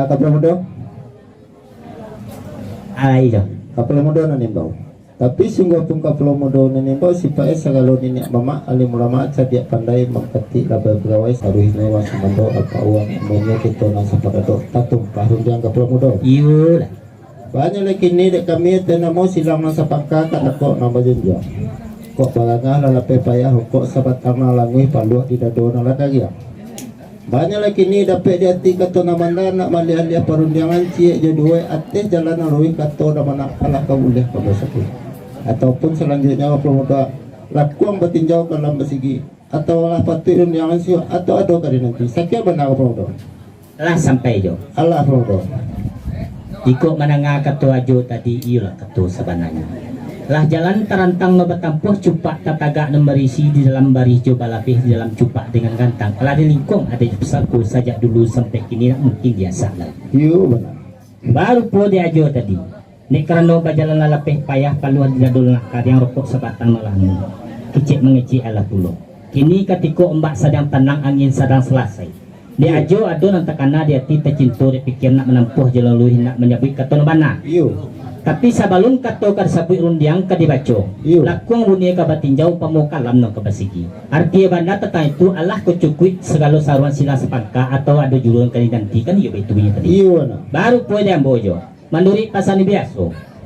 Kapal muda Iya. kapal muda nanimbau tapi sungguh pun kapal muda nanimbau sipai segala nenek mama alim ulama cerdik pandai mengkati laba pegawai saruh newa samando apa uang umumnya kita nasa pada dok tatung pahrum yang kapal muda Iya. banyak lagi ni dek kami dan mau silang nasa pakka kat kok nama jenja kok balangah lalape payah kok sabat karna langui paluh di dado nala lagi ya. Banyak lagi ni dapat di hati kata namanda nak malia-lia perundangan cie jodoh ate jalan arui kata nama nak kalah kau boleh kau sakit ataupun selanjutnya apa muda lakuang bertinjau dalam bersigi atau lah patut undangan sio atau ada kali nanti sakit benar apa muda Lah sampai jo. Allah apa muda Ikut menengah kata ajo tadi iyalah kata sebenarnya. Lah jalan terantang membatampuh cupak tatagak berisi di dalam baris coba lapis di dalam cupak dengan gantang. Kalau di lingkung ada pesaku sajak dulu sampai kini nak mungkin biasa lah. Yo benar. Baru po dia ajo tadi. Ni kerana berjalan lapis payah paluan di dadul nakar yang rokok sebatan malam. Kecik mengecik ala pulau. Kini ketika ombak sedang tenang angin sedang selesai. Dia ajo ado nantakana dia ti tercinta dia fikir nak menempuh jalan luih nak menyabui kata mana. Yo. Tapi sebelum kata kan sabui rundiang ka dibaca. Lakuang dunia ka batinjau pamukalam no ka basigi. Arti banda tentang itu Allah kecukui segala saruan sila sepangka atau ada jurun kali nanti kan iya itu punya tadi. Iya. Baru poe yang bojo. Manduri pasani biasa.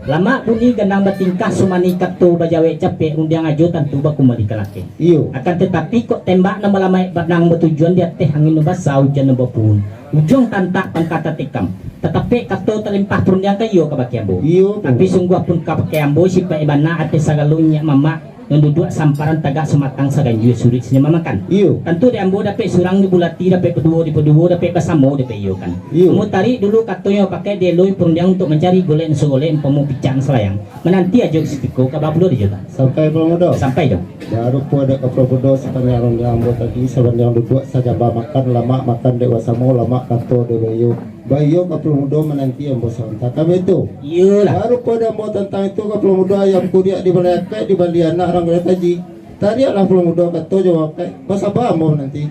Lama bunyi gendang bertingkah sumani katu bajawe capek rundiang ajo tentu baku mali kelake. Iyo. Akan tetapi kok tembak nama lamai badang bertujuan dia teh angin basah hujan pun. Ujung tantak pangkata tikam. Tetapi kata terlimpah perundiang kayo kabakiambo. Iyo. Tapi sungguh pun kabakiambo si Pak Ibana ate sagalunya mama yang duduk samparan tagak sematang saganju surit sinya mamakan. Iyo. Tentu diambo dapat surang di bulati dapat kedua dapat basamo dapat iyo kan. Iyo. Kamu tarik dulu katanya pakai deloi perundiang untuk mencari golek sogolek empemu picang selayang. Menanti aja spiko kabablo di juta. Sampai pemuda. Sampai dong. Baru pun ada keprobodo sekarang orang yang ambil tadi sebenarnya duduk saja makan lama makan dewasa mau lama kantor dewayu bayu keprobodo menanti yang bosan tak kami itu Iyalah. baru pun ada mau tentang itu keprobodo yang kuliah di balai di bali anak orang kereta haji tadi Allah keprobodo kata jawab pas apa mau nanti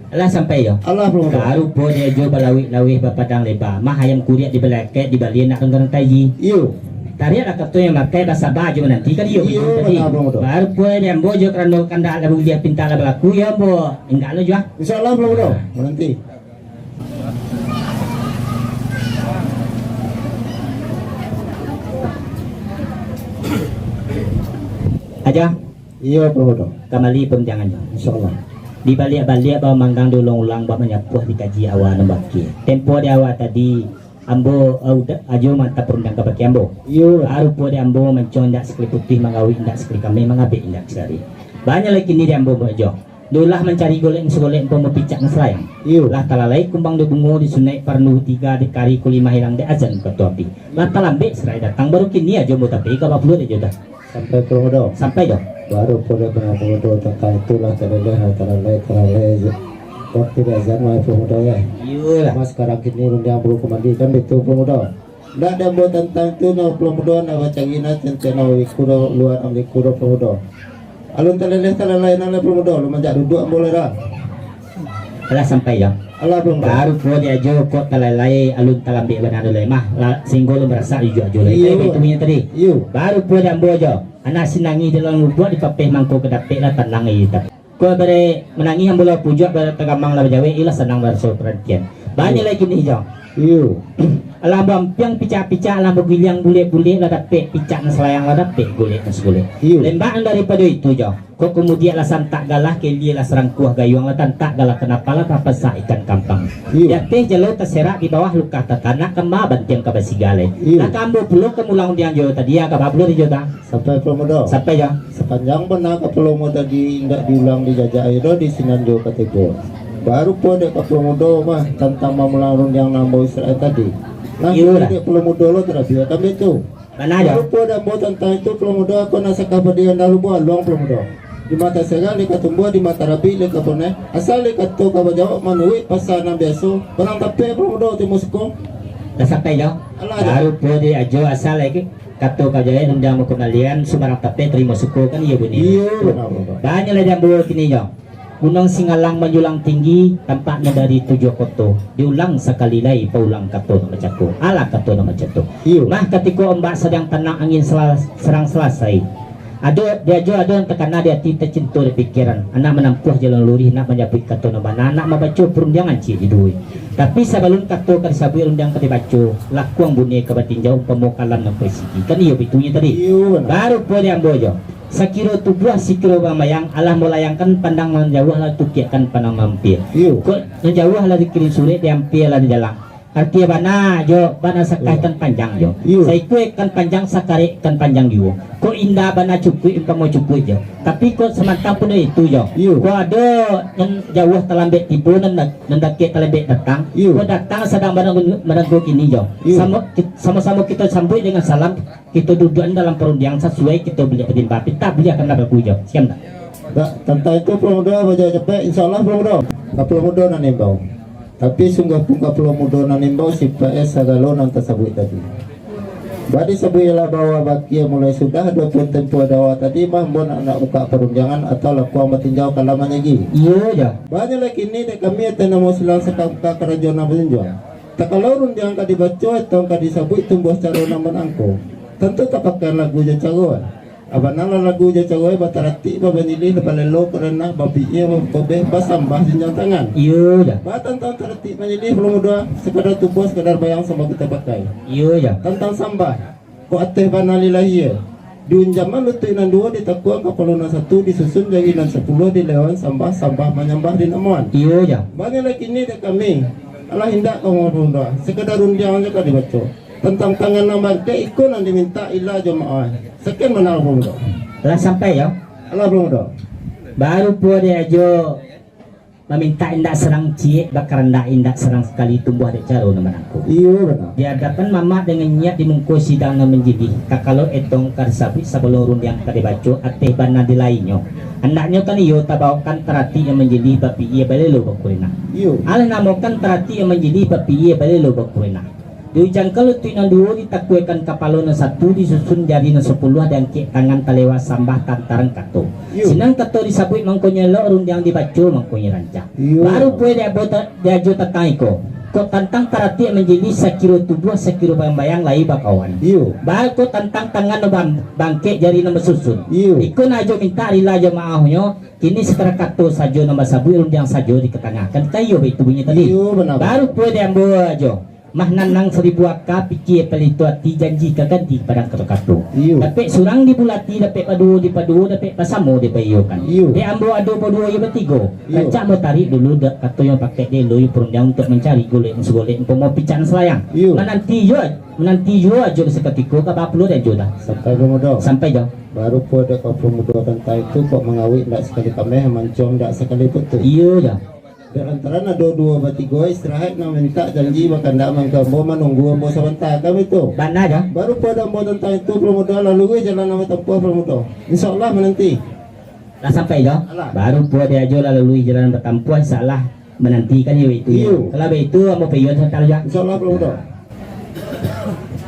Alah sampai dong. Allah keprobodo Baru pun dia jual balawih bapadang lebar. Mah ayam kuliah di belakang di bali nak orang taji. iyo Tadi ada kata yang makai bahasa baju nanti kan iyo tadi. benar keprobodo Baru pun dia bojo kerana kanda ada dia pinta ada berlaku ya bo. Enggak lo juga. insyaallah keprobodo nanti Aja iya keprobodo kembali pemjangan jo. insyaallah Di balik-balik bawa manggang dulu ulang bawa menyapuh dikaji awal nembaki. Tempo di awal tadi ambo ajo mantap perundang ke baki ambo. iyo Baru po di ambo mencong ndak sekali putih mengawi ndak sekali kami mengabik ndak sekali. Banyak lagi ni di ambo bojo. Dulah mencari golek segolek empom picak ngeselayang. iyo Lah talalai kumbang di bungo di sunai parnu 3 di kari kulima hilang di azan ke api. Lah talambe serai datang baru kini aja mau tapi ka 40 aja dah. sampai keprobodo Sampai dah. baru boleh berapa tentang itulah terleleh waktu azan mai pemuda ya Iyalah. mas sekarang kini rundang belum kemandi kan itu pemuda ndak ada buat tentang itu na pemuda na baca gina tentang wikuro luar amikuro pemuda alun terleleh na pemuda lu menjak duduk boleh dah Lah sampai dah. Allah pemuda Baru po dia aja kok talalai alun talambe benar lemah lah singgol merasa juga aja Iya. itu punya tadi. iyo Baru po dia ambo aja. Anak sinangi dalam lubuk di papeh mangko kedapek lah tenang itu. Ko bare menangi yang bola pujak bare tegamang lah jawe ilah senang berso perhatian. Banyak lagi nih jo. Iyo. Alam bampiang picak-picak alam begilang bule-bule lah dapat picak na selayang lah dapat gulit na segule. Iyo. Lembaan daripada itu jo. Kok kemudian lah santak galah ke dia lah serang kuah gayung lah tantak galah kenapa lah apa sa ikan kampang. Iyo. Ya teh jalo terserak di bawah luka tatanak kema bantiang ka basigale. Iyo. Lah kambo pulo kemulang diang jo tadi ya ka bablo di jo ta. Sampai Pulau Modo. Sampai jo. Sepanjang benar ke Pulau Modo tidak diulang di Jajak Airo di Sinanjo Katego. Baru pun dek ke Pulau Modo mah tentang memelarun yang nambah Israel tadi. Nah, Iyo lah. di Pulau Modo lo tidak biar kami itu. Mana jo? Baru pun dan buat tentang itu Pulau Modo aku nasa kabar dia dalu buat luang Pulau Modo. Di mata saya lekat tumbuh di mata rabi lekat pone asal lekat tu kabar jawab manui pasal nam biasa barang tapi Pulau Modo di Moskow. Dah sampai jo. Alah, Baru pun dia ajo asal lagi. Kato kajaya undang mo kenalian sumarang tape terima suku kan iya bunyi. Iyo benar benar. Banyak lah yang bawa kini jo. Gunung Singalang menjulang tinggi tampaknya dari 7 koto. Diulang sekali lagi paulang kato nama cako. Ala kato nama cako. Iyo. Mah ketika ombak sedang tenang angin serang selesai. Dia jo ada yang tekana dia tita cinta di pikiran. Anak menempuh jalan lurih nak menyabut kato nama anak membaca perundangan cik di duit. Tapi sebelum kato kan sabui undang ke dibaca lakuang bunyi kebatin jauh pemokalan dan presidi. Kan iyo bitunya tadi. Iyo benar. Baru pun yang bojo. Sekiro tubuh sikiro bamayang Allah melayangkan pandang menjauh lah tukiakan pandang mampir. Iyo. Kok menjauh lah dikirim sulit diampir lah di jalan. Artinya bana jo bana sakai kan panjang jo. Iyo. Saya kue kan panjang sakare kan panjang jo. Kok indah bana cukui impamo cukui jo. Tapi kok semantang pun itu jo. Iyo. Kok ada yang jauh terlambat tibu nendake terlambat datang. Iyo. Kok datang sedang menunggu kini jo. Iyo. Sama-sama kita sambut dengan salam. Kita duduk dalam perundingan sesuai kita beli pedin bapi tak beli akan dapat pujo. Siap tak? Tak, tentang itu Pulau Modo baca cepet insyaallah Pulau Modo. Ke Pulau Modo nanimbau. Tapi sungguh pun ke Pulau Modo nanimbau si PS sagalo nanta sabut tadi. Badi sabuyala bawa bakia mulai sudah 20 tempoh dawa tadi mah bon anak buka perundangan atau lakuang batinjau kalaman lagi. Iya ya. Banyak lagi ini dek kami tena mau silang sekak kerajaan berunjang. Tak kalau rundiang ka dibaca atau ka disabut tumbuh cara naman angko. Tentu tak pakai lagu jacagoan. Abanala lagu jacagoan batarati babanili lebalelo karena babinya babe basambah jenjang tangan. Iya ya. Batan tentang tertib menjadi belum mudah sekadar tubuh sekadar bayang sama kita pakai. Iya ya. Tentang sambah. Ko ateh banalilahia. Diunjaman lutu inan 2 ditakuang kapaluna 1 disusun jadi inan 10 di lewan sambah menyambah di namuan. Iya ya. Banyak lagi ini dek kami. Alah hindak kau ngomong dah. Sekadar undian aja kau dibaca. Tentang tangan nomor ke ikut yang diminta ilah jemaah. Sekian mana belum dah. Lah sampai ya. Alah belum dah. Baru pun dia jo meminta indak serang cie bakar indak serang sekali tumbuh ada caro nama aku. Iya benar. Di hadapan mama dengan niat dimungkus sidang na menjadi kakalo etong karsapi sebelum rundiang kadibaco ateh bana di lainnya. Andaknya kan iyo tabawakan terati yang menjadi bapi iya balelo bakulina. Iya. Al namokan terati yang menjadi bapi iya balelo bakulina. Diujang kalau tu yang 2 ditakuikan kapalo na 1 disusun jadi na 10 dan kek tangan talewa sambah tantarang kato. Iyo. Sinang kato disabui mangkonya lo rundiang dibaco mangkonya rancang. Iyo. Baru pue dia jo tatang iko. Kok tantang terati yang menjadi sekiro tubuh sekiro bayang lai bakawan. Iyo. Baru kok tantang tangan no bangke jari na susun. Iyo. Iko na jo minta rila jo maahonyo. Kini setara kato sajo na sabui rundiang sajo diketengahkan. Kayo itu bunyi tadi. Iyo benar. Baru pue dia ambo jo. Mah nanang 1000 aka pikir pelito ati janji kaganti padang kato-kato. Iyo. Dapat surang dibulati dapat padu dapat pasamo di payokan. Iyo. Di ambo ado padu yo betigo. Iyo. Kancak mo tarik dulu dak kato yang pakai dia lo perundang untuk mencari golek segolek mau pican selayang. Iyo. Menanti jo aja seketiko ka baplo dan joda. Sampai belum dah. Sampai jo. Baru pun ada kau muda tentang itu kok mengawit tak sekali kami mancung tak sekali betul. Iyo jo. Di antara ada 2 batigo istirahat nak minta janji makan tak mangkambo menunggu ambo sebentar kami tu. Bana jo. Baru pada ambo tentang itu belum muda lalu jalan nama tempuh belum muda. Insyaallah menanti. Dah sampai jo. Alah. Baru pun dia jo lalui jalan bertampuan salah menantikan yo itu. Iyo. Kalau begitu ambo payon santal jo. Insyaallah belum muda.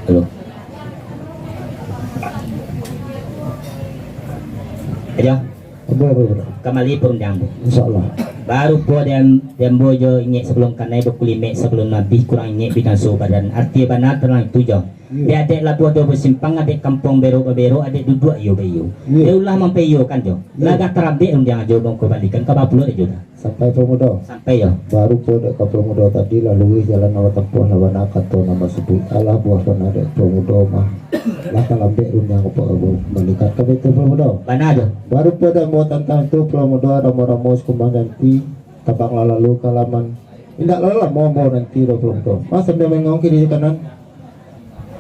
Halo. Ayo, Boleh. kembali perundang. Insyaallah. Baru po dan bojo ingat sebelum kanai berkulimek sebelum nabi kurang ingat bidang so badan arti benar terang itu jo. Dia adik labu do bersimpang, adik kampung bero adik duduk iyo bayo. Dia ulah mampeyo kan jo. Laga terabik dia ngajo dong kebalikan ke bapulo dia juga. Sampai pemuda. Sampai yo. Baru pada ke pemuda tadi lalu jalan awak tempuh lawan kata nama sebut Allah buah kan ada pemuda mah. Lah kalambek yang apa balikan ke itu pemuda. Mana jo? Baru pada mau tentang itu pemuda ramo-ramo kembang nanti tabang lalu kalaman. Tidak lalu mau nanti do pemuda. Masa dia mengong kiri kanan.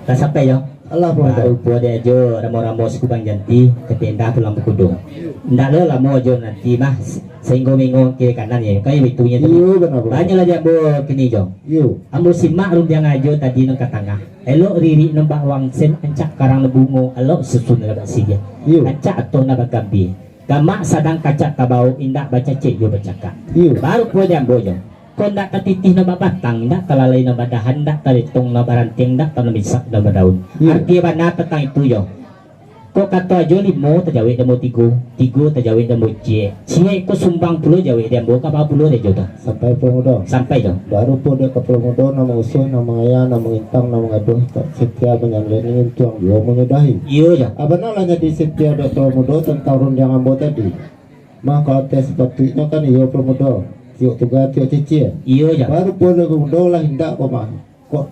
Tak sampai yo. Allah Baru pemuda. po dia jo ramo-ramo kubang janti ketinda pulang berkudung. Ndak lo lah mau jo nanti mah sehingga minggu kiri kanan ya. Kayak itunya tadi. Iyo benar. Banyak lah dia bo kini jo. Iyo. Ambo simak rum dia ngajo tadi nang katangah. Elok riri nembak wang sen ancak karang lebungo elok susun lebak sige. Iyo. Ancak atau nabak gabi. Gamak sadang kacak kabau indak baca cek jo bacaka. Iyo. Baru po dia ambo jo. Kau ndak tatitih nambak batang, ndak kalalai nambak dahan, ndak talitung nambak ranting, ndak tanam bisa nambak daun. Iya. Artinya mana tentang itu yo. Kau kata aja limo terjawab demo tigo terjawab demo cie. Cie kau sumbang puluh jawab demo kapal puluh deh jodoh. Sampai pemuda. Sampai jo. Baru pada ke pemuda nama usul nama ayah nama intang nama ngaduh tak setia menyangleningin tuang yo menyudahi. Iya jo. Abanalanya di setia ada pemuda tentang rundang ambo tadi. Maka tes sepatutnya kan iyo pemuda. Tiok tugas tiok cici. Iya jo. Baru pada pemuda lah hendak kau mah. Kok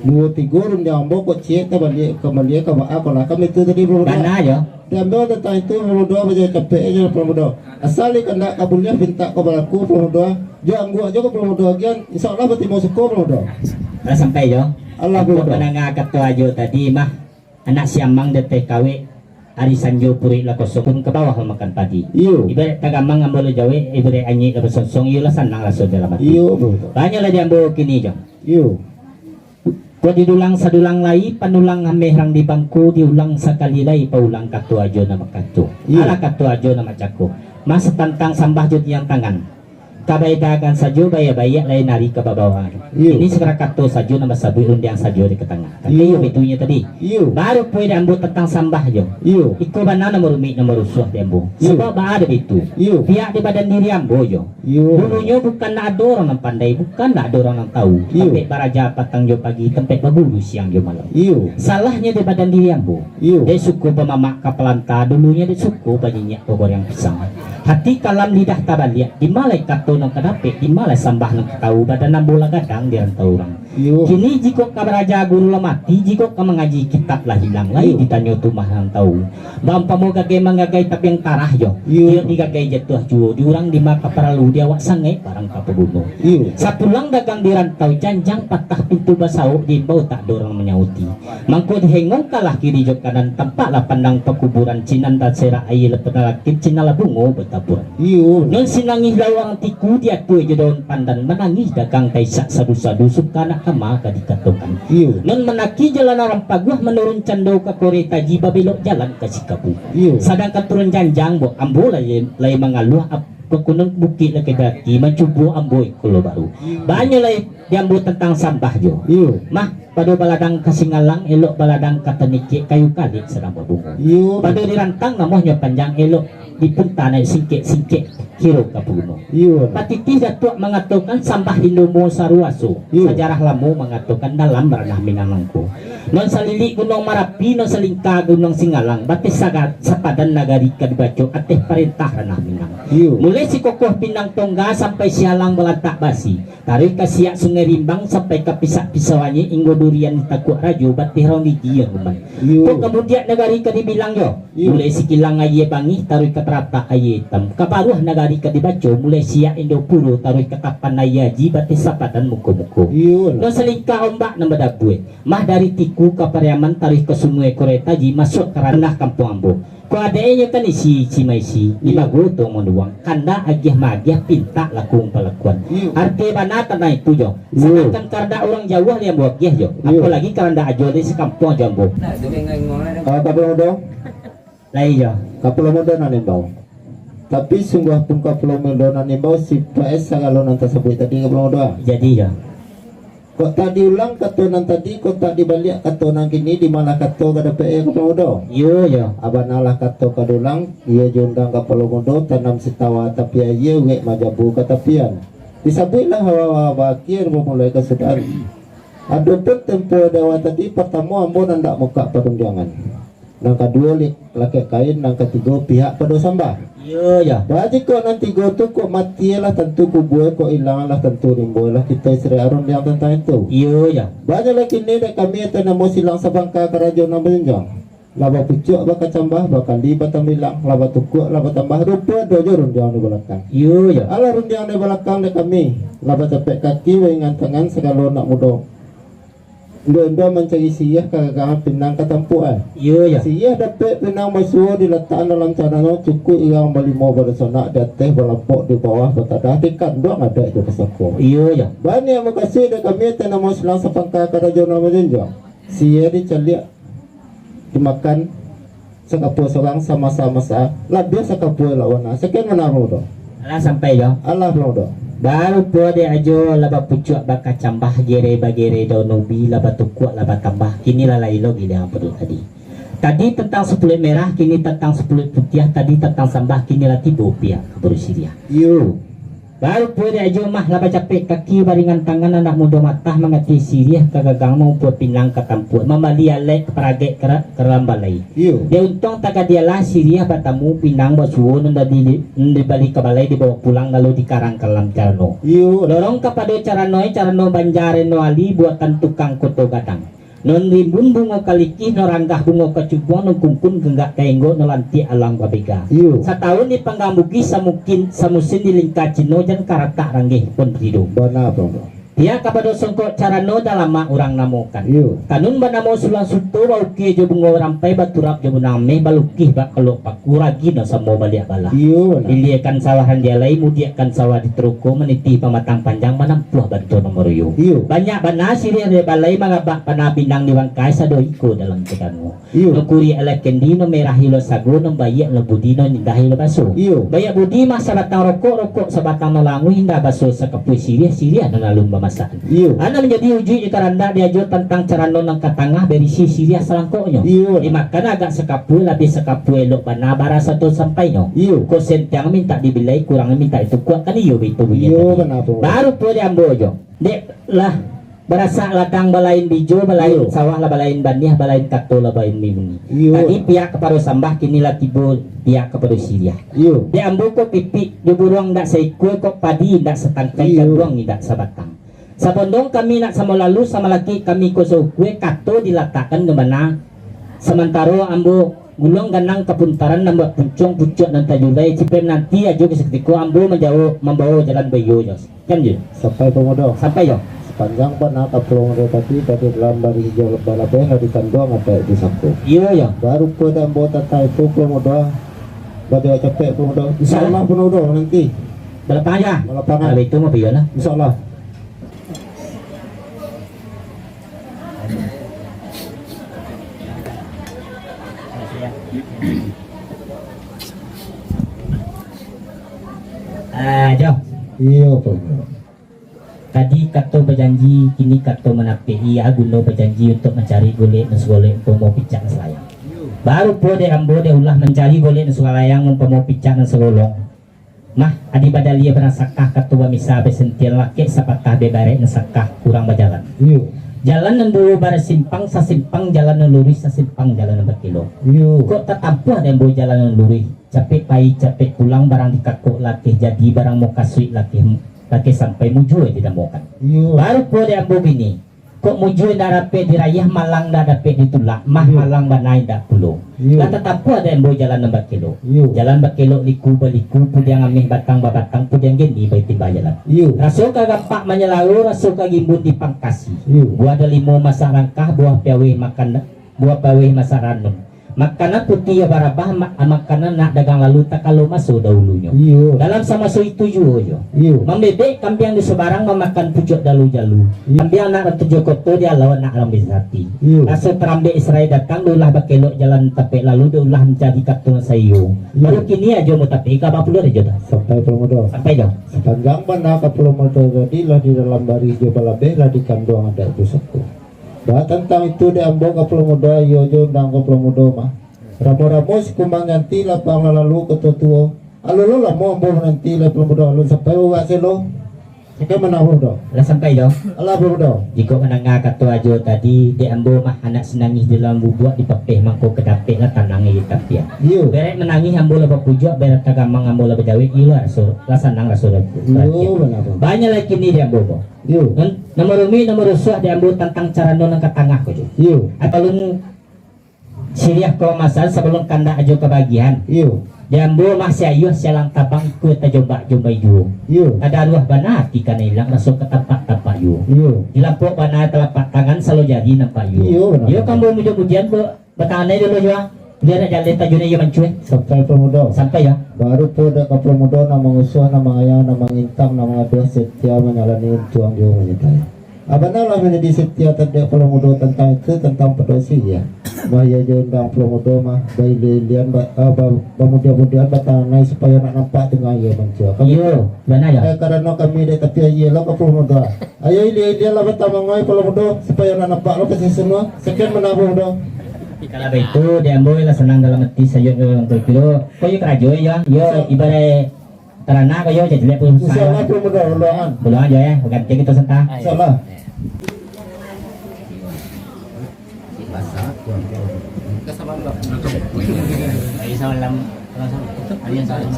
dua tiga rundang ambo kok cie kembali ke apa lah kami itu tadi pemuda. Mana jo. Dan ambil tentang itu pemuda macam capek aja pemuda. Asal ikan nak kabulnya minta ke balaku pemuda. Jangan gua aja ke pemuda gian. Insyaallah berarti mau suka pemuda. Dah sampai jo. Allah Aku pemuda. menengah kata aja tadi mah anak siamang de TKW hari sanjo puri la kosokun ke bawah makan padi. Iyo. Ibarat tagamang ambo le jawe ibarat anyi le bersonsong iyo lah sanang lah saudara mati. Iyo pemuda. Banyak lah dia ambo kini jo. Iyo. Kau didulang sadulang lai panulang hamehrang di bangku diulang sekali lai paulang katu ajo nama katu. Iya. Ala katu ajo nama cako. Mas tantang sambah jod yang tangan. Kabay dagan sajo baya-baya lain nari ke bawah. Iya. Ini segera katu sajo nama sabu yang sajo di ketengah. Tapi Iya. yo itunya tadi. Iyo. Baru pwede ambo tentang sambah jo. Iyo. Iko ba na merumi na merusuh di ambo. Iya. Sebab ba ada itu. Iyo. Pihak di badan diri ambo jo. Iyo. Dulunya bukan nak ada orang yang pandai, bukan nak ada orang yang tahu. Iya. Tempat baraja patang jo pagi, tempat berbulu siang jo malam. Iyo. Salahnya di badan diri ambo. Iyo. Dia suku pemamak kapelanta, dulunya dia suku banyak pokok yang pisang. Hati kalam lidah tabaliak, di malai kato nang kadapet, di malai sambah nang tahu badan ambo lagadang di rantau orang. Iyo. Kini jika kabaraja guru lah mati, jika ka mengaji kitab lah hilang lagi Iyo. ditanya tumah yang tahu. Bampa mo gagay manggagay tapi yang tarah jo. Iyo. Dia digagay jatuh juo, diurang di maka paralu dia wak sangai parang kapabuno. Iyo. Sa pulang dagang di rantau janjang patah pintu basau di bau tak dorang menyauti. Mangkut hengong kalah kiri jok kanan tempatlah pandang pekuburan cinan dan serak air penalakit cinala bungo bertabur. Iyo. Non sinangih lawang tiku dia tuh daun pandan menangis dagang taisak sadu-sadu suka nak kama kadikatokan. Iyo. Non menaki jalan orang paguh menurun cando ke koreta jiba belok jalan ke Sikapu. Iyo. Sedangkan turun janjang bo ambo lay mengaluh kekunung bukit lagi berarti mencubu ambo kulo baru. Banyak lay diambo tentang sampah jo. Iyo. Mah pada baladang kasingalang elok baladang kataniki kayu kali sedang berbunga. Iyo. Pada dirantang namanya panjang elok dipuntanai singkit-singkit kiro kapuno. Iyo. Patiti datuk mengatakan sampah Hindomo Saruaso. Iya. Sejarah lamo mengatakan dalam ranah Minangangko. Non salili gunung Marapi, non salingka gunung Singalang, batis sagat sapadan nagari kadibaco ateh perintah ranah Minang. Iyo. Mulai si kokoh Pinang Tongga sampai sialang Belatak Basi, tarik ke siak Sungai Rimbang sampai ke pisak-pisawanyi inggo durian di Takuk Rajo batih rong gigi yang rumah. Iyo. Kok kemudian negari kadibilang yo, Iya. mulai si kilang aye bangi tarik ke terata aye hitam, kabaruh negari kadibaco mulai siak Indo Puro tarik ke tapan ayaji batih sapadan muko-muko. Iyo. No selingkah ombak nama dabue, mah dari tiku ke Pariaman tarik ke Sungai Koretaji masuk ke ranah Kampung Ambo. Ko adanya kan isi cimaisi di Iya. bagu to monduang kanda agih magiah pinta lakung pelakuan. Iya. Arti mana tanah itu jo. Iya. Sedangkan karena orang Jawa yang buat giah jo. Iya. Apalagi karena ajo di sekampung jambo. Kapal muda. Lai jo. Kapal muda nanimbau. Tapi sungguh pun kapal muda nanimbau si PS kalau nanti sebut tadi kapal muda. Jadi jo. Kok tak diulang katonan tadi, kok tak dibalik katonan kini di mana kato kada PE kapal muda. Yo jo. Abanalah kato kadulang dia jundang kapal muda tanam setawa tapi aye wek majabu katapian. Disabutlah hawa bakir memulai kesudahan. Adapun tempo dewa tadi pertama ambo ndak muka perundangan. Nang kedua laki kain, nang ketiga pihak pada sambah. Iya ya. Baji kok nanti go tu kok mati lah tentu kubur kok hilang lah tentu rimbo lah kita istri arun yang tentang itu. Iya ya. Banyak lagi ni dah kami yang mau silang sabangka kerajaan nama jenjang. Laba pucuk bakal cambah bakal di batang bilang laba tukuk laba tambah rupa dojo rundiang di belakang. Iya ya. Ala rundiang di belakang dah kami laba capek kaki wengan tangan segala nak mudo. Ndo mencari siyah kagak pinang ketampuan. Iya ya. Siyah dapat pinang masuk diletakkan dalam caranya cukup yang beli mau bersonak dateh berlampok di bawah bertadah tikat doang ada itu kesako. Iya ya. Banyak yang makasih dah kami tanah mau silang sepangka kerajaan nama jenjang. Siyah dicaliak dimakan sekapu seorang sama-sama sah. Lah biasa kapu lawan. Sekian mana do? Alah sampai ya. Allah do. Baru po de ajo laba pucuk baka cambah gere bagere daun ubi laba tukuk laba tambah. Inilah lailog ini yang perlu tadi. Tadi tentang 10 merah, kini tentang 10 putih, tadi tentang sambah, kini lagi bopia keberusia. Yo. Baru po de ajo mah laba capek kaki baringan tangan anak muda matah mengati sirih kagagang mau po pinang ketampuan mamalia lek perage kerambalai. Yo. Dia untung tak dia lah sirih batamu pinang basuo nunda di balik ke balai dibawa pulang lalu dikarang kelam carano. Yo. Dorong kepada carano banjare no ali buatan tukang koto gadang. Non rimbun bungo kaliki no ranggah bungo kecubong no kungkun genggak kaenggo no lanti alang babega. Yo. Setahun di panggambugi samusin di lingka cino dan karata ranggih pun hidup. Benar bro. Dia kepada songkok carano dalam orang namokan. Yo. Kanun banamo sulang suto bauki jo bungo rampai baturap jo buname balukih bak kalau pakuragi no samo baliak bala. Yo. Iliakan sawahan jalai mudiakan sawah di truko meniti pematang panjang manampuah bantu nomor yo. Yo. Banyak bana siri de balai mangabak panabinang di bangkai sadoiko dalam tekanu. Yo. Nukuri elek kendi no merah hilo sago no bayak no budi no nindah hilo baso. Yo. Bayak budi mas sabatang rokok sabatang no langu hinda baso sakapui siri no nalumba masaan. Iyo. Anda menjadi uji jika anda diajar tentang cara nonang ke tengah berisi siria selangkoknya. Iyo. Dimakan agak sekapu lebih sekapu elok mana bara satu sampai no. Iyo. Kosen yang minta dibilai kurang minta itu kuat kan iyo itu bunyi. Iyo kenapa? Baru po diambo jo. Dek lah berasa ladang balain bijo balain sawah lah balain baniah balain kato lah balain mimuni. Iyo. Tadi pihak kepada sambah kini lah tibo pihak kepada siria. Iyo. Diambo kok pipi di burung ndak seikue kok padi ndak setangkai kaduang ndak sabatang. Sabondong kami nak sama lalu sama lagi kami kosong kue kato diletakkan di mana sementara ambo gulung ganang kepuntaran nambah puncung pucuk dan tajulai cipem nanti aja kesetiko ambo membawa jalan bayo jos kan je Sampai pemuda. sampai yo Sepanjang pernah kapulung tadi dalam bari hijau balapeh di kandong ada di saku. iya yo Baru pada anggota itu pemuda. Pada capek pemuda. Insyaallah pemuda nanti. belakang aja Balapangan. kalau itu mah biar lah Insyaallah. Jo Iya pemuda. tadi kato berjanji kini kato menapi iya guno berjanji untuk mencari golek nusgolek untuk mau picak selayang. Baru po de ambo de ulah mencari golek nusgalayang untuk mau picak nusgolong. Mah adi badalia berasakah ketua misa besentian laki sapatah bebarek nesakah kurang berjalan. Iya. Jalan nendulu bara simpang sasimpang jalan nenduri sasimpang jalan berkilo. Iya. Kok tetampuh ada yang boleh jalan nenduri. Capek pai capek pulang barang dikakuk latih jadi barang mau kasui latih sampai mujue tidak mau kan. Iya. Baru po dia ambo bini. Kok mujue dah dapat dirayah malang dah dapat ditulak mah Iya. malang banai dah pulau. Iya. Lah tetampuh ada yang boleh jalan nambah kilo. Iya. Jalan berkilo liku baliku pudiang amih batang babatang pudiang geni baik tiba jalan. Iya. Rasul kagak pak menyelalu rasul kagimbun di pangkasi. Iya. Buah ada limo masa rangkah buah piawe makan buah piawe masa ranum. Makanan putih ya barabah makanan nak dagang lalu tak kalau masuk dahulunya. Iya. Dalam sama so itu juga. Iya. Membebek kambing di sebarang memakan pucuk dalu-jalu. Iya. Kambing nak tujuh koto dia lawan nak rambi hati. Iya. Rasul terambil Israel datang dulah bakelok jalan tapek lalu dulah mencari katung sayu. Iya. Baru kini aja mau tapek apa puluh aja dah. Sampai pemuda. Sampai dah. Sepanjang mana kapulung motor jadilah di dalam bari hijau balapeh lah di kandung ada itu saku. Bah tentang itu di ambong kapulung muda yojo nang kapulung muda mah. Ramo-ramo si kumbang ganti lah pang lalu ketua. Alo lah mau ambong nanti lah kapulung muda lalu sampai uga selo. Sekarang mana bodoh? Lah sampai dah. Allah bodoh. Jika menangga kata ajo tadi di ambo mah anak senangis dalam bubuak di papeh mangko kedapek lah tanangi di tapia. Yo. Beret menangis ambo lah pujak beret tagamang ambo lah berjawi ilu rasul lah sanang rasul. Yo benar. Banyak lagi ni di ambo bo. Yo. Nomor umi nomor rusuh di ambo tentang cara nonang ke tengah ko jo. Yo. Apalun siriah kemasan sebelum kanda ajo kebagian. Yo. Jambu masih ayuh sialang tabang ikut jomba ju. Yo. Ada ruah bana tika hilang masuk ke tempat yu. Yo. Di lampu bana telapak tangan selalu jadi nampak yu. Yo kamu mudah-mudahan bertahan dulu ya. Dia nak jalan tajunnya yang mencuit Sampai pemuda. sampai ya. Baru po dak pemuda nama usuh nama ayah nama intang nama aduh setia menjalani tuang dia menyertai. Abanalah menjadi setia terhadap pemuda tentang itu tentang pedosi ya. Bahaya jendang pemuda mah bayi lilian pemuda-mudian batanai supaya nak nampak dengan ia mencua. Yo, benar ya. Karena kami di tapi ia lah ke pemuda. Ayo dia lah bertamangai pemuda supaya nak nampak lo kasih semua. Sekian menabuh dah. Kalau begitu dia ambil lah senang dalam hati saya untuk kilo. Kau yuk kerajo ya. Yo ibarat terana kau yo jadi lihat pun Insyaallah saya. pemuda ulangan. Belum aja ya. Ganti kita sentah. Insyaallah. Ayo salam. Ayo salam.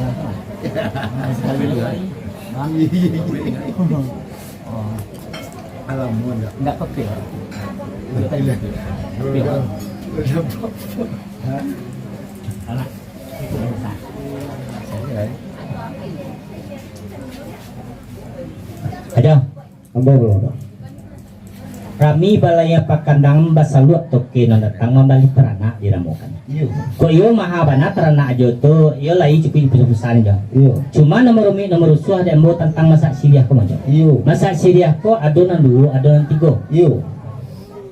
Enggak kopi. Anak. Aja. Ambil belum. Rami balaya pakandang basalut toke na datang membalik terana diramukan. Iya. Ko iyo mahabana terana ajo to iyo lai cukup besar aja. Iya. Cuma nomor usuh ada embo tentang masak siriah ko majo. Iya. Masak siriah ko adonan 2, adonan 3. Iya.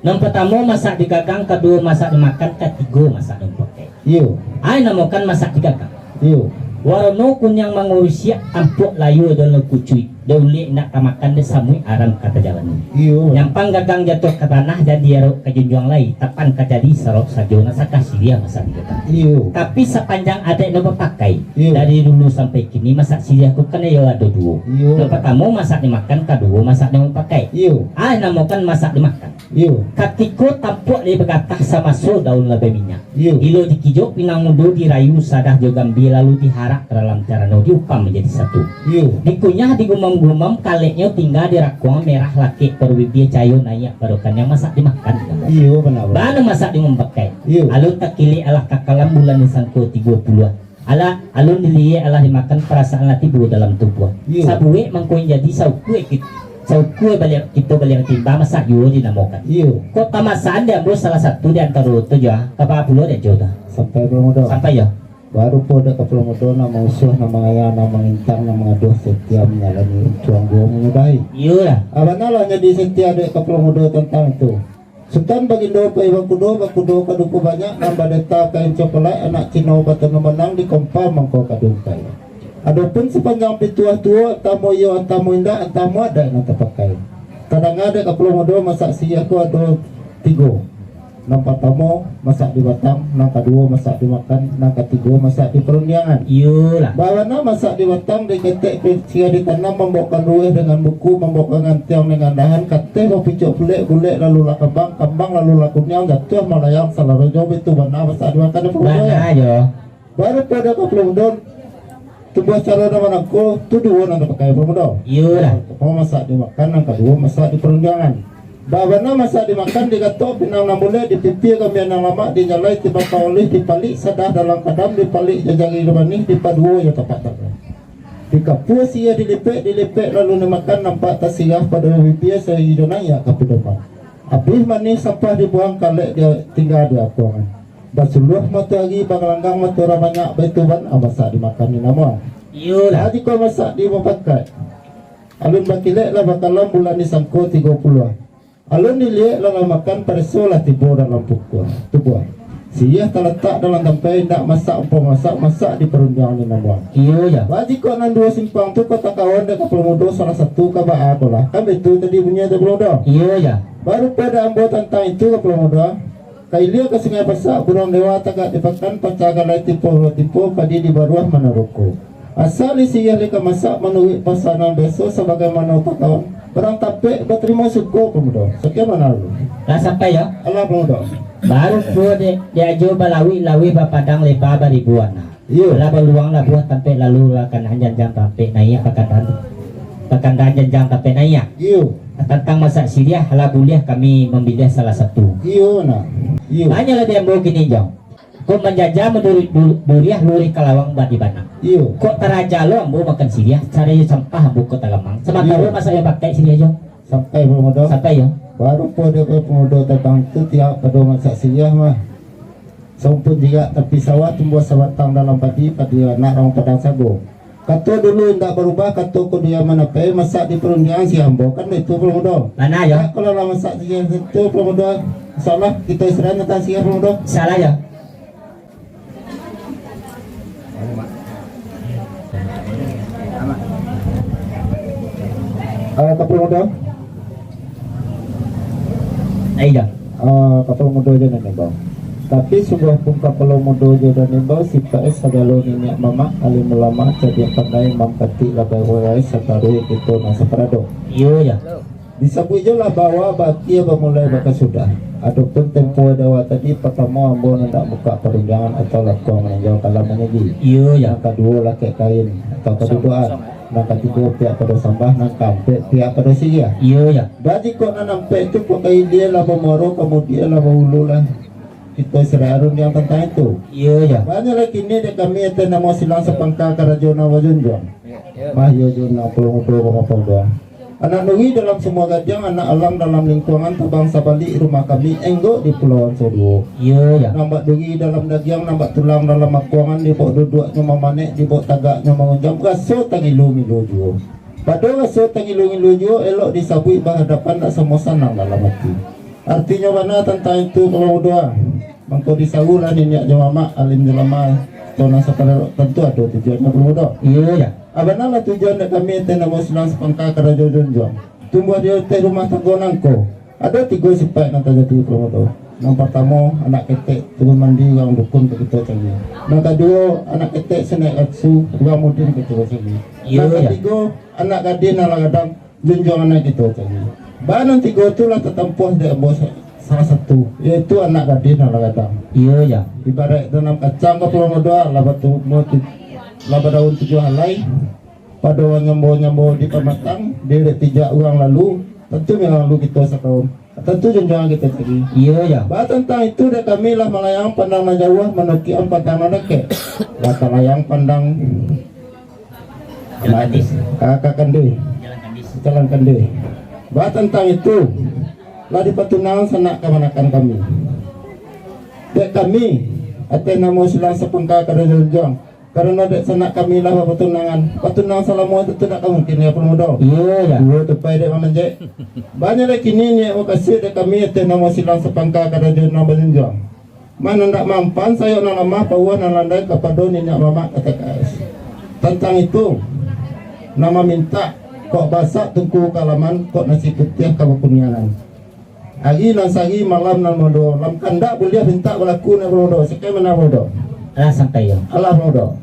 Yang pertama masak di gagang, kedua masak dimakan, ketiga masak dipakai. Iya. Ai namokan masak di gagang. Iya. Warono kunyang mangusia ampuk layu dalam kucui. Dauli nak tamakan de samui aram kata jalan. Iya. Nyampang gagang jatuh ke tanah dan diaruk ke junjung lain. Tapan kajadi sarok sajo nasa kasih dia masak di gagang. Iya. Tapi sepanjang ada yang pakai Iya. dari dulu sampai kini masak siriah aku kena ya ada 2. Iya. Yang pertama masak dimakan, kedua masak dipakai. Iya. Ah namokan masak dimakan. Iya. Katiko tampuk dia bergatah sama so daun lebih minyak. Iya. Ilo dikijok pinang mudo dirayu sadah jogambi lalu diharak ke dalam cara no diupam menjadi satu. Iya. Dikunyah digumam-gumam kaleknya tinggal dirakuang merah laki perwibia cayo naik barukan yang masak dimakan. Iya benar. Bana masak dimakai. Iya. Alun takili ala kakalam bulan nisangko 30. Ala alun diliye ala dimakan perasaan lati bulu dalam tubuh. Iya. Sabuwe mangkoin jadi saukue balik kita balik timba masak yo dinamokan. Iya. Kota masaan dia bro salah satu di antara itu ya. Kapa pulau dia jodoh. Sampai pemuda. Sampai ya. Baru po dak pemuda nama usuh nama ayah nama intang nama aduh setia menjalani tuang dia menyudahi. Iya lah. Abanalah jadi setia dek pemuda tentang itu. Sultan bagindo pa ibang bakudo kaduko banyak nambah deta kain coklat anak Cina batan menang di kompa mangko kadungkay. Adapun sepanjang pituah tua tamu yo tamu indah tamu ada yang terpakai. Kadang ada kaplo modo masak siya ko ado 3. Nang pertama masak di batang, nang kedua masak dimakan, nang ketiga masak di perundangan. Iya lah. Bawana masak di batang di ketek siya ditanam membawakan rueh dengan buku membawakan tiang dengan dahan kate mapicok bulek lalu lah kambang lalu lah kunyang jatuh malayang salah jauh itu bana masak dimakan di perundangan. Bana aja. Baru pada kaplo modo tubuh cara nama aku tu dua nang pakai pemuda. Iya lah. Pertama masak dimakan, yang kedua masak di perundangan. Bawana masak dimakan digatok pinang namule di pipi kami yang lama dinyalai tiba oleh dipalik sadah dalam kadam dipalik jajang irmani dipaduo ya tepat tak. Dikapus ia dilipek lalu dimakan nampak tasirah pada pipi saya hidonaya kapu depan. Habis manis sampah dibuang kalek dia tinggal di akuangan. Basuluh mata lagi banglanggang mata banyak baituban masak dimakan ni nama. Iya lah. Jadi kau masak di mapakai. Alun bakilek lah bakalan bulan ni sangko 30. Alun dilihat lah makan persolah tiba dalam tubuh. Siah terletak dalam tempat nak masak di perundangan ni nama. Iya ya. Wajib kau nan 2 simpang tu kau tak kawan dekat pemuda salah satu kaba aku lah. Kan betul tadi punya tu pemuda. Iya ya. Baru pada ambo tentang itu ke pemuda. Kailia ke sungai pasak burung dewa tagak dipakan pacaga lai tipu kadi di baruah manaroko. Asal siya lika masak menuhi pasanan besok sebagaimana kawan. Barang tapik berterima syukur pemuda. Sekian mana lu? Lah sampai ya. Allah pemuda. Baru po diajo balawi bapadang lepa baribuan. Iya. Lah beluang lah buat sampai lalu akan hanjang tapik naik pakandan janjang tapik naik. Iya. Tentang masa Syria lah boleh kami memilih salah satu. Iya nah. Iya. Hanyalah dia mau gini jong. Kok menjajah duriah luri kalawang badi bana. Iya. Kok taraja lo ambo makan Syria, cari sampah ambo kota Lamang. Sementara masa ya pakai Syria jong. Sampai pemuda. Sampai ya. Baru po dia pemuda tentang itu tiap pada masak Syria mah. Sampun juga tapi sawah tumbuh sabatang dalam padi anak orang padang sago. Kata dulu tidak berubah, kata ko dia mana pe masak di perundingan si Hambo kan itu pemuda. Mana ya? Kalau lah masak di itu pemuda, salah kita istirahat nanti si pemuda. Salah ya. Kapal muda, Iya. kapal muda aja nih bang. Tapi sebuah pun kapal muda aja nih bang. Si PS segala minyak mama alim ulama jadi pandai mampati labai warai sakaru itu nasa parado. Iya ya. Disebut je lah bawa baki mulai bakal sudah. Adapun tempo dawa tadi pertama ambo hendak buka perundangan atau lakukan meninjau kalam menegi. Iya ya. Yang kedua laki kain atau kedudukan. Yang ketiga pihak pada sambah nang kampek pihak pada Syria. Iya ya. Jadi kok nampak itu kok kain dia lah pemoro kemudian lah hulu lah. Kita serarun yang tentang itu. Iya ya. Banyak lagi ni dia kami itu nama silang sepangka kerajaan Wajunjong. Mahyo juna pelumudu apa doang. Anak nuri dalam semua gajang, anak alam dalam lingkungan terbangsa balik rumah kami enggo di Pulau Solo. Iya ya. Nampak duri dalam daging, nampak tulang dalam makuangan, di bawah duduknya memanek, di bawah tagaknya mengunjam. Raso tangilu milu juo. Pada raso tangilu milu juo elok disabui berhadapan tak semua sanang dalam hati. Artinya mana tentang itu kalau doa. Mangko disahulah ninyak jawama alim jelama. Tona sepada tentu ada tujuannya bermuda. Iya ya. Abang tujuan nak kami tena Muslim sepangka kerajaan Jonjong. Tumbuh dia teh rumah tangga nangko. Ada 3 sifat nak jadi promotor. Yang pertama anak ketek turun mandi orang dukun kita cari. Yang kedua anak ketek senaik aksu orang mudin kita cari. Yang ketiga anak gadin ala gadang Jonjong anak kita cari. Bahan 3 itulah tertempuh dia bos salah satu yaitu anak gadin ala gadang. Iya ya. Ibarat dalam kacang ke promotor labat laba daun 7 halai pada nyambo di pematang dia tidak uang lalu tentu yang lalu kita setahun tentu jangan kita cari. Iya ya. Bah tentang itu dah kami lah melayang pandang na jauh menuki patang na deke lata layang pandang kakak kandui jalan kandui. Bah tentang itu lah di patunang sanak kemanakan kami dek kami atena mau silang sepengka kerajaan karena dek sanak kami lah patunang salamu itu tidak mungkin ya pemuda. Iya ya. Dua tupai dek menjek banyak dek kini ni makasih dek kami atena mau silang sepengka kerajaan Wajunjong. Mana ndak mampan saya nak lama pawan landai kepada ninyak mama KTKS. Tentang itu nama minta kok basak tungku kalaman kok nasi putih kabukunianan. Agi nan sagi malam nan modo lam kandak boleh minta berlaku na modo sekai mana modo. Lah sampai ya. Allah modo.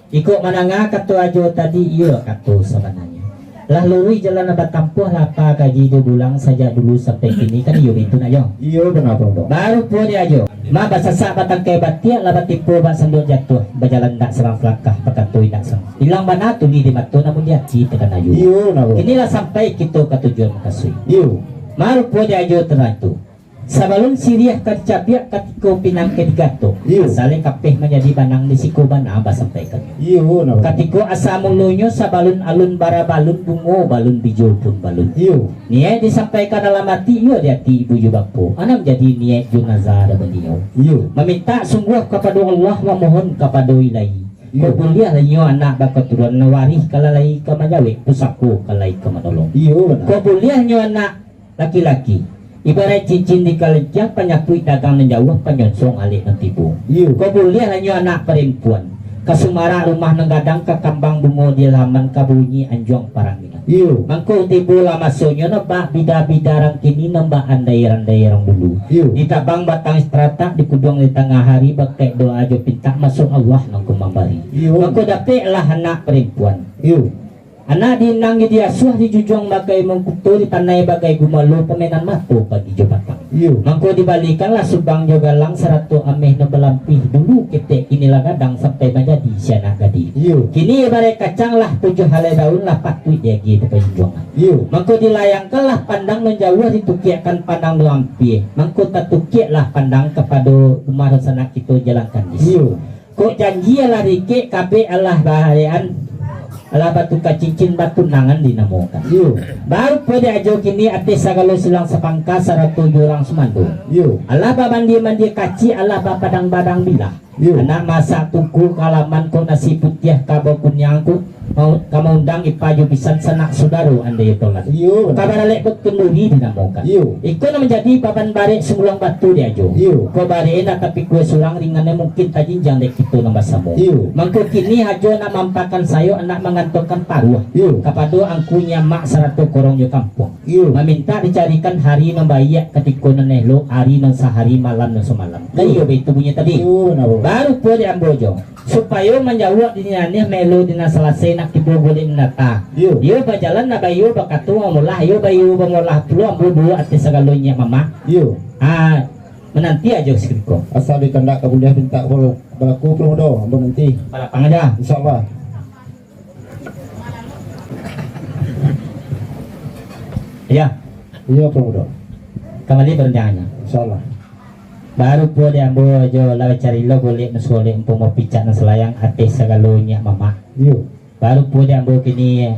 Ikut mananga katu ajo tadi iya katu sebenarnya. Lah luri jalan abat tampuh lapa gaji 2 bulan saja dulu sampai kini kan iyo itu na yo. Iyo kenapa modo? Baru po dia ajo. Ma basasak batang kay batia labat tipu ba sandok jatuh berjalan dak serang langkah pakatui dak sang. Hilang bana tuli di matu namun dia ci tekan ayo. Iyo nabo. Inilah sampai kita ke tujuan kasui. Iyo. Maru po dia ajo teratu. Sabalun Syria kercapiak katiko pinang kedigato. Iyo. Saling kapeh menjadi banang di sikuban aba sampaikan. Iyo nabo. Katiko asa mulunyo sabalun alun bara balun bungo balun bijo pun balun. Iyo. Niat disampaikan dalam hati iyo di hati ibu jubapo. Anam jadi niat junazah beliau. Iyo. Meminta sungguh kepada Allah memohon kepada ilahi. Iyo. Kemudian nyo anak bakal turun nawarih kalalai kamajawi pusaku kalai kamanolong. Iyo. Kemudian nyo anak laki-laki. Ibarat cincin di kalijak penyakui dagang menjauh penyonsong alik nantibu. Iyo. Kau boleh hanya anak perempuan. Kasumara rumah nenggadang ke kambang bungo di laman kabunyi anjong paranginan. Iyo. Mangko tibo la masuknya no ba bida-bidarang kini nambah andai-andai dulu. Iyo. Ditabang batang strata di kudung di tengah hari baktek doa aja pinta masuk Allah nang kumambari. Iyo. Mangko dapet lah anak perempuan. Iyo. Anak dinang di asuh di jujung bagai mengkutu di tanai bagai gumalu pemenan matu bagi jobatang. Iyo. Mangko dibalikanlah subang jogalang seratu ameh no belampih dulu ketek inilah gadang sampai menjadi sianah gadi. Iyo. Kini ibarat kacang lah 7 helai daun lah patut dia gitu perjuangan. Iyo. Mangko dilayangkanlah pandang menjauh ditukiakan pandang melampi. Mangko tatukiaklah pandang kepada rumah sana kita jalankan di sini. Iyo. Kok janji lah dikit kabe Allah baharian Allah batu cincin batu nangan dinamokan. Iyo. Baru pada ajo kini atis sagalo silang sepangka saratu jurang semando. Iyo. Allah babandi mandi kaci Allah bapadang badang bilah. Yo. Anak masak tungku kalaman ko nasi putih kabo kunyangku mau kamu undang ipaju pisan sanak saudaro anda itu lah. Iyo. Kabar alek ko kenuri dinamokan. Yo. Iko na menjadi papan bare sumulang batu dia jo. Yo. Ko bare enak tapi kue surang ringannya mungkin tajinjang dek itu nama samo. Yo. Mangko kini hajo na mampakan sayo anak mengantongkan paruah. Yo. Kapado angkunya mak sarato korong yo kampung. Yo. Meminta dicarikan hari membayar ketika nenelo hari nan sehari malam nan semalam. Kayo ba itu bunyi tadi? Iyo. Nabo. Baru po di ambojo supaya menjawab dinyanyi melo dina selesai nak tibo boleh menata. Yo. Yo berjalan na bayo bakatu amulah yo bayo bamulah puluh ambo dua atis segalonya mama. Iyo. Menanti aja skripko. Asal dikendak kemudian minta balaku belum do, ambo nanti. Para pangaja. Insyaallah. Ya, Iya belum do. kembali berencananya. Insyaallah. Baru po di ambo jo lawe cari lo boleh nusole empo mau picak na selayang atis segalonya mama. Iyo. Baru po di ambo kini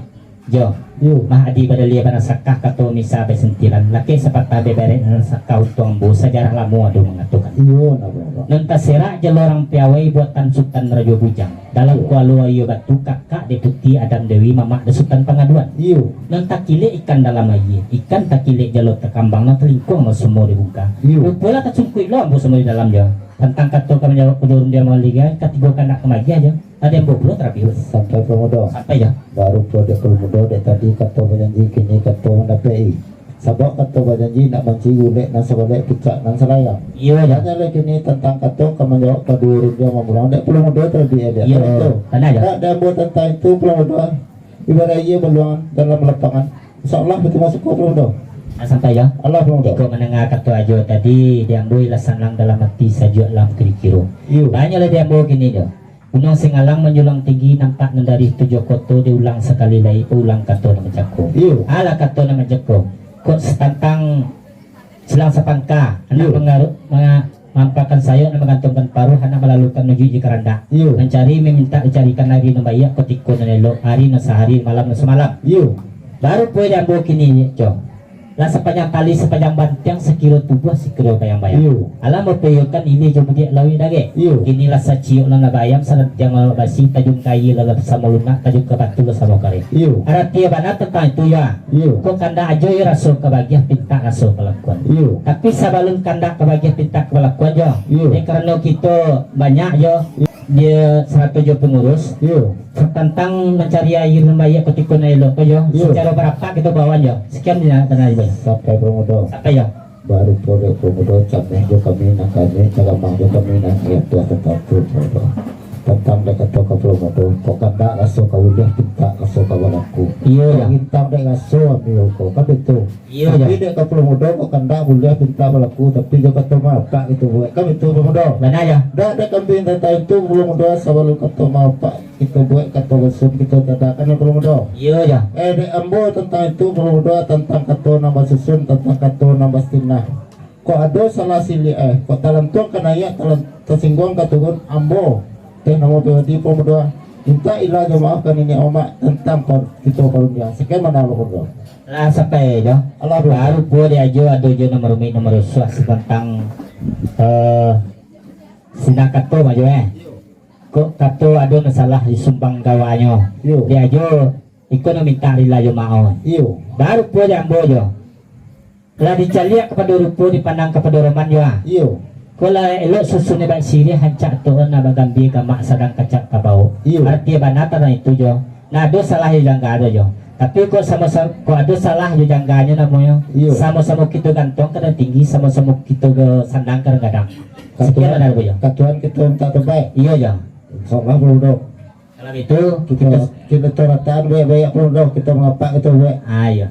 jo. Iyo. Mah adi badalia bana sakah kato misa be sentilan laki sepata bebere nan sakau tuang bu sejarah lamu adu mengatukan. Iyo nabo. Non tasera jalorang piawai buatan Sultan Rajo Bujang dalam kualu ayo batu kakak deputi Adam Dewi mama de Sultan Pengaduan. Iyo. Non takile ikan dalam air ikan takile jalur tekambang non telingkung no semua dibuka. Iyo. Pola tak cungkui lo ambo semua di dalam jo. Tentang kato kami jawab pedurun dia mau liga ketiga kanak kemagi aja. Ada yang boblo terapi Sampai pemuda. sampai ya. Baru pada pemuda dek tadi kata berjanji kini kata mendapai. Sabak kata berjanji nak banci gulek nan sebalek picak nan selayang. Iya ya. Tanya lagi kini tentang kata kamu jawab pedurun dia mau pulang dek pemuda tadi ada. Iya Itu. tanah ya. Tak dan buat tentang itu pemuda. Ibarat ia beluang dalam lapangan. InsyaAllah betul masuk ke pemuda. Sampai ya. Allah pemuda. Iko menengah kata ajo tadi diambil lasanang dalam hati saja lam kiri-kiro. Iyo. Banyaklah diambil gini jo. Gunung Singalang menjulang tinggi nampak dari tujuh koto diulang sekali lagi ulang kato nama jako. Iyo. Ala kato nama jako. Kok setantang silang sepangka anak Iyo. mengaruh mampakan sayo dan mengantongkan paruh anak melalukan menuju jikaranda. Iyo. Mencari meminta dicarikan hari nambaya ketiko nanelo hari na sehari malam na semalam. Iyo. Baru po diambil kini jo. Lah sepanjang tali sepanjang bantang sekilo tubuh sekilo bayang-bayang. Iyo. Alam mo peyokan ini jo budi lawi dage. Iyo. Inilah saciyo na nabayam sa yang basi tajung kayi lalap sa muluna tajung ke batu sa mokare. Iyo. Arat tiya banat tentang itu ya. Iyo. Kok kanda ajo ya rasul kebagian pinta rasul kelakuan. Iyo. Tapi sabalun kanda kebagian pinta kelakuan jo. Iyo. Karena kita banyak jo dia 107 pengurus Iyo. tentang mencari air lembaga ketika nailo ko yo. Iyo. Secara berapa kita bawa yo. Sekian dia tanah ibu. Sampai pemuda. Apa yo? Baru pada pemuda capek jo kami nak kami cara mang jo kami nak ya tua tetap tu pemuda. Tentang dek kata ke pemuda. Kau kanda raso kau udah pinta raso kau balaku. Iya ya. Hintang dek raso ambil kau kan itu. Iya Tapi ya. dek ke pemuda kau kanda boleh pinta balaku tapi jo kata apa itu buat kan itu pemuda. Benar ya. Dah ada kambing tentang itu belum doa sebelum kata apa kita buat kata besar kita katakan belum doa. Iya ya. Di ambo tentang itu belum doa tentang kata nama susun tentang kata nama stinah. Kok ada salah silih kok dalam tu kena ya dalam tersinggung katakan ambo teh nama pribadi belum doa. Minta ilah jemaahkan ini omak tentang kita karunia. Sekian mana lo doa. Lah sampai yo. Allah Baru po dia ajo ada jo nomor umi nomor suah tentang sinakato majo kok kato ada masalah di sumbang gawanyo. Yo. Dia ajo ikut minta rila jo mau. Iyo. Baru po dia ambo jo. Lah dicaliak kepada rupo dipandang kepada roman yo. Iyo. Kala elok susunnya bak siri hancak tuan na bagambi kamak sadang kacak kabau. Iyo. Artinya banata na itu jo. Nah do salah yang gak ada jo. Tapi kok sama-sama kok ada salah di jangganya namanya. Iya. Sama-sama kita gantong kadang tinggi, sama-sama kita ke sandang kadang-kadang. Sekian ada bu ya. Katuan kita minta terbaik. Iya ya. Sama bro. Kalau itu Kita kita rataan banyak pun kita mengapa kita buat. ayo.